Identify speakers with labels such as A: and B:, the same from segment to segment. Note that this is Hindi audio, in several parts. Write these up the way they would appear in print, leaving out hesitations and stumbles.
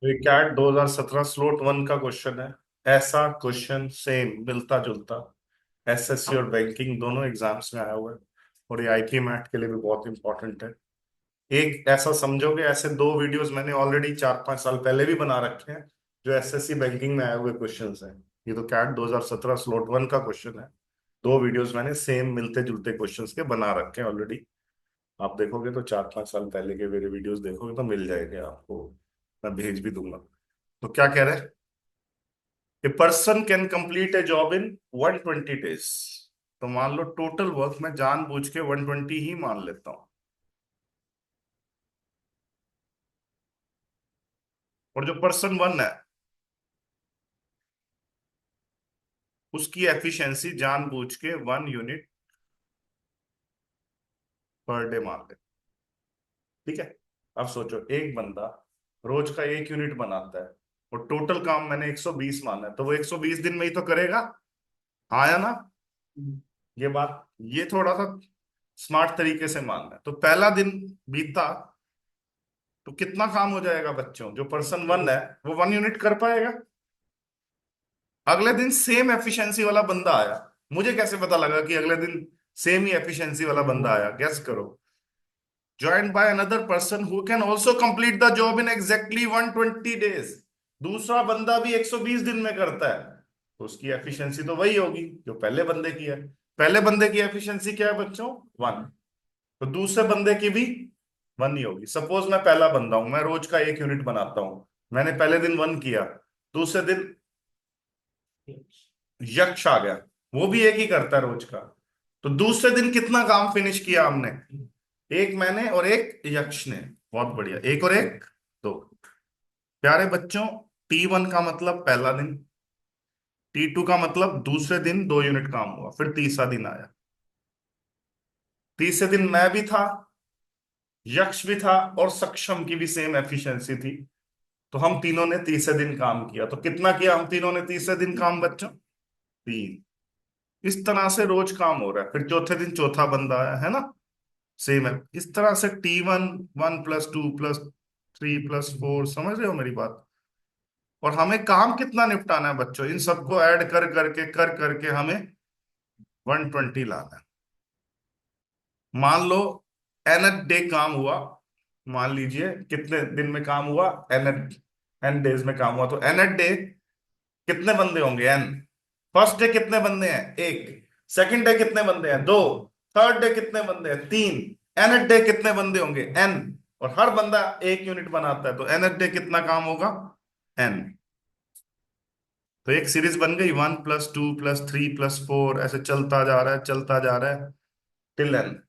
A: ये कैट 2017 स्लोट वन का क्वेश्चन है। ऐसा क्वेश्चन सेम मिलता जुलता एसएससी और बैंकिंग दोनों एग्जाम्स में आया हुआ है। और ये आईपी मैट के लिए भी बहुत इंपॉर्टेंट है। एक ऐसा समझोगे, ऐसे दो वीडियोस मैंने ऑलरेडी 4-5 साल पहले भी बना रखे हैं जो एसएससी बैंकिंग में आए हुए क्वेश्चंस हैं। ये तो कैट 2017 स्लोट वन का क्वेश्चन है। दो वीडियोस मैंने सेम मिलते जुलते क्वेश्चंस के बना रखे हैं ऑलरेडी। आप देखोगे तो 4-5 साल पहले के मेरे वीडियोस देखोगे तो मिल जाएंगे आपको। मैं भेज भी दूंगा। तो क्या कह रहे हैं? A person can complete A job in 120 days। तो मान लो टोटल वर्क मैं जानबूझ के 120 ही मान लेता हूं। और जो पर्सन वन है उसकी एफिशिएंसी जानबूझ के 1 यूनिट पर डे मान ले। ठीक है। अब सोचो, एक बंदा रोज का 1 यूनिट बनाता है और टोटल काम मैंने 120 माना है, तो वो 120 दिन में ही तो करेगा। हाँ या ना? ये बात, ये थोड़ा सा स्मार्ट तरीके से मानना है। तो पहला दिन बीता तो कितना काम हो जाएगा बच्चों? जो पर्सन वन है वो 1 यूनिट कर पाएगा। अगले दिन सेम एफिशिएंसी वाला बंदा आया। मुझे कैसे पता लगा कि अगले दिन सेम ही एफिशिएंसी वाला बंदा आया? गेस करो। Joined by another person who can also complete the job in exactly 120 days। दूसरा बंदा भी 120 दिन में करता है, तो उसकी एफिशिएंसी तो वही होगी जो पहले बंदे की है। पहले बंदे की एफिशिएंसी क्या है बच्चों? 1। तो दूसरे बंदे की भी 1 ही होगी। सपोज मैं पहला बंदा हूं, मैं रोज का 1 यूनिट बनाता हूं। मैंने पहले दिन 1 किया। दूसरे दिन यक्ष आ गया, वो भी एक ही करता है रोज का। तो दूसरे दिन कितना काम फिनिश किया हमने? एक मैंने और एक यक्ष ने। बहुत बढ़िया, एक और एक, दो। प्यारे बच्चों, T1 का मतलब पहला दिन, T2 का मतलब दूसरे दिन 2 यूनिट काम हुआ, फिर तीसरा दिन आया। तीसरे दिन मैं भी था, यक्ष भी था और सक्षम की भी सेम एफिशिएंसी थी। तो हम तीनों ने तीसरे दिन काम किया। तो कितना किया हम तीनों ने तीसरे दिन काम बच्चों? 3। इस तरह से रोज काम हो रहा है। फिर चौथे दिन चौथा बंदा आया है ना, सेम है। इस तरह से T1, 1+2+3+4, समझ रहे हो मेरी बात? और हमें काम कितना निपटाना है बच्चों? इन सबको ऐड कर करके हमें 120 लाना है। मान लो एन डे काम हुआ। मान लीजिए कितने दिन में काम हुआ? एन एन डेज में काम हुआ। तो एन डे कितने बंदे होंगे? एन। फर्स्ट डे कितने बंदे हैं? एक। सेकंड डे कितने बंदे हैं? दो। थर्ड डे कितने बंदे हैं? तीन। एन डे कितने बंदे होंगे? एन। और हर बंदा 1 यूनिट बनाता है, तो एन डे कितना काम होगा? एन। तो एक सीरीज बन गई, 1+2+3+4, ऐसे चलता जा रहा है, चलता जा रहा है टिल एन।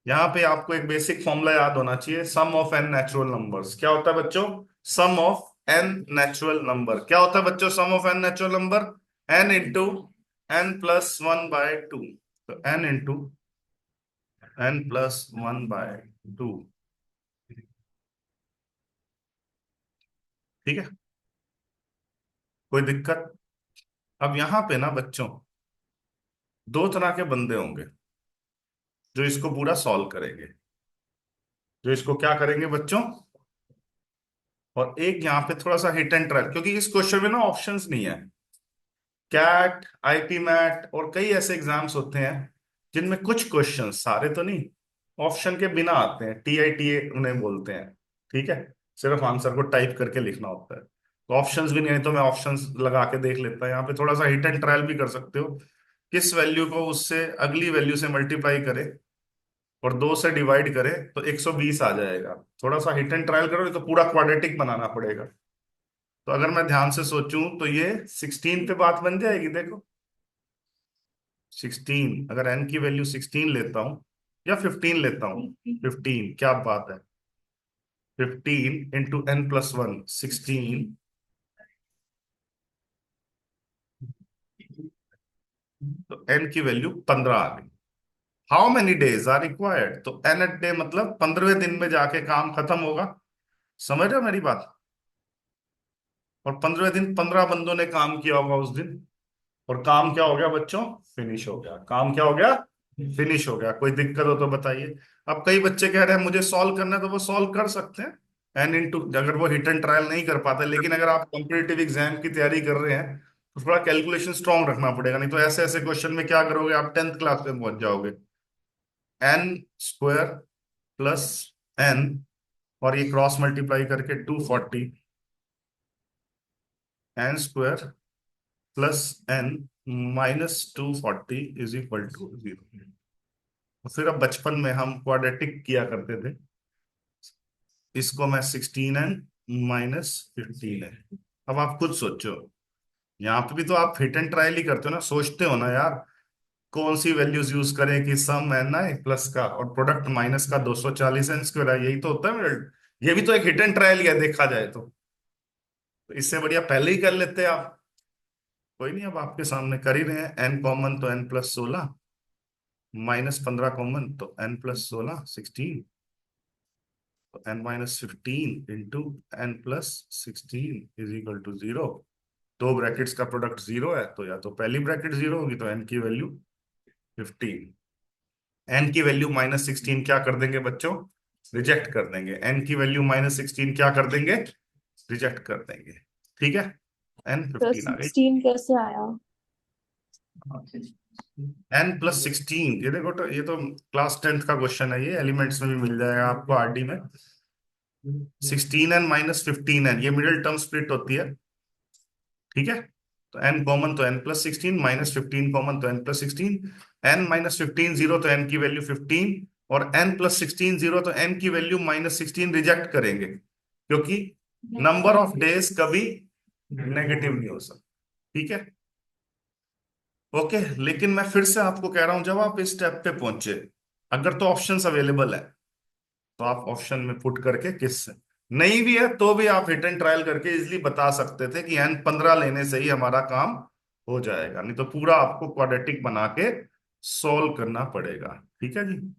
A: यहाँ पे आपको एक बेसिक फॉर्मूला याद होना चाहिए, sum of n natural numbers. क्या होता है बच्चों? Sum of n natural number. क्या होता है बच्चों sum of n natural number? N into n+1/2। तो एन इंटू n+1/2। ठीक है। कोई दिक्कत? अब यहाँ पे ना बच्चों, दो तरह के बंदे होंगे जो इसको पूरा सॉल्व करेंगे। जो इसको क्या करेंगे बच्चों? और एक यहाँ पे थोड़ा सा हिट एंड ट्रायल, क्योंकि इस क्वेश्चन में ना ऑप्शंस नहीं है। कैट, आईपी मैट और कई ऐसे एग्जाम्स होते हैं जिनमें कुछ क्वेश्चन, सारे तो नहीं, ऑप्शन के बिना आते हैं। TITA उन्हें बोलते हैं। ठीक है। सिर्फ आंसर को टाइप करके लिखना होता है। तो ऑप्शंस भी नहीं है तो मैं ऑप्शंस लगा के देख लेता हूँ। यहाँ पे थोड़ा सा हिट एंड ट्रायल भी कर सकते हो। किस वैल्यू को उससे अगली वैल्यू से मल्टीप्लाई करे और 2 से डिवाइड करे तो 120 आ जाएगा। थोड़ा सा हिट एंड ट्रायल करो, तो पूरा क्वाड्रेटिक बनाना पड़ेगा। तो अगर मैं ध्यान से सोचूं तो ये 16 पे बात बन जाएगी। देखो, 16, अगर n की वैल्यू 16 लेता हूं या 15 लेता हूं, 15, क्या बात है, 15 × n+1, 16। तो n की वैल्यू 15 आ गई। How many days are required? तो n डे मतलब 15वें दिन में जाके काम खत्म होगा। समझ रहे हो मेरी बात? और 15वें दिन 15 बंदों ने काम किया होगा उस दिन। और काम क्या हो गया बच्चों? फिनिश हो गया। काम क्या हो गया? फिनिश हो गया। कोई दिक्कत हो तो बताइए। अब कई बच्चे कह रहे हैं मुझे सॉल्व करना है, तो वो सॉल्व कर सकते हैं। एन इंटू, अगर वो हिट एंड ट्रायल नहीं कर पाते, लेकिन अगर आप कॉम्पिटिटिव एग्जाम की तैयारी कर रहे हैं तो थोड़ा कैलकुलेशन स्ट्रांग रखना पड़ेगा, नहीं तो ऐसे ऐसे क्वेश्चन में क्या करोगे, आप 10th क्लास में पहुंच जाओगे। एन स्क्वायर प्लस एन, और ये क्रॉस मल्टीप्लाई करके 240, N square plus N -240 is equal to 0। फिर अब बचपन में हम क्वाड्रेटिक किया करते थे, इसको मैं 16n -15n। अब आप खुद सोचो, यहाँ पे भी तो आप हिट एंड ट्रायल ही करते हो ना, सोचते हो ना यार कौन सी वैल्यूज यूज करें कि सम एन आई प्लस का और प्रोडक्ट माइनस का 240 एन स्क्वायर है, यही तो होता है रिजल्ट। ये भी तो एक हिट एंड ट्रायल ही है देखा जाए तो इससे बढ़िया पहले ही कर लेते आप। कोई नहीं, अब आपके सामने कर ही रहे हैं। एन कॉमन तो n+16, -15 कॉमन तो n+16 16, तो n-15 into n+16 is equal to 0। दो ब्रैकेट्स का प्रोडक्ट 0 है, तो या तो पहली ब्रैकेट 0 होगी, तो n की वैल्यू 15। n की वैल्यू -16 क्या कर देंगे बच्चों, रिजेक्ट कर देंगे। n की वैल्यू -16 क्या कर देंगे, रिजेक्ट कर देंगे। ठीक है,
B: तो
A: n15 आ गई।
B: 16 कैसे आया?
A: n+16, ये देखो, तो ये तो क्लास 10th का क्वेश्चन है, ये एलिमेंट्स में भी मिल जाएगा आपको आरडी में। 16n -15n, ये मिडिल टर्म स्प्लिट होती है। ठीक है, तो n कॉमन तो n+16, -15 कॉमन तो n+16, n-15 0 तो n की वैल्यू 15, और n+16 0 तो n की वैल्यू -16 रिजेक्ट करेंगे, क्योंकि नंबर ऑफ डेज कभी नेगेटिव नहीं हो सकता। ठीक है, ओके। लेकिन मैं फिर से आपको कह रहा हूं, जब आप इस स्टेप पे पहुंचे, अगर तो ऑप्शंस अवेलेबल है तो आप ऑप्शन में पुट करके किस, नहीं भी है तो भी आप हिट एंड ट्रायल करके इजिली बता सकते थे कि n15 लेने से ही हमारा काम हो जाएगा, नहीं तो पूरा आपको क्वाड्रेटिक बना के सॉल्व करना पड़ेगा। ठीक है जी।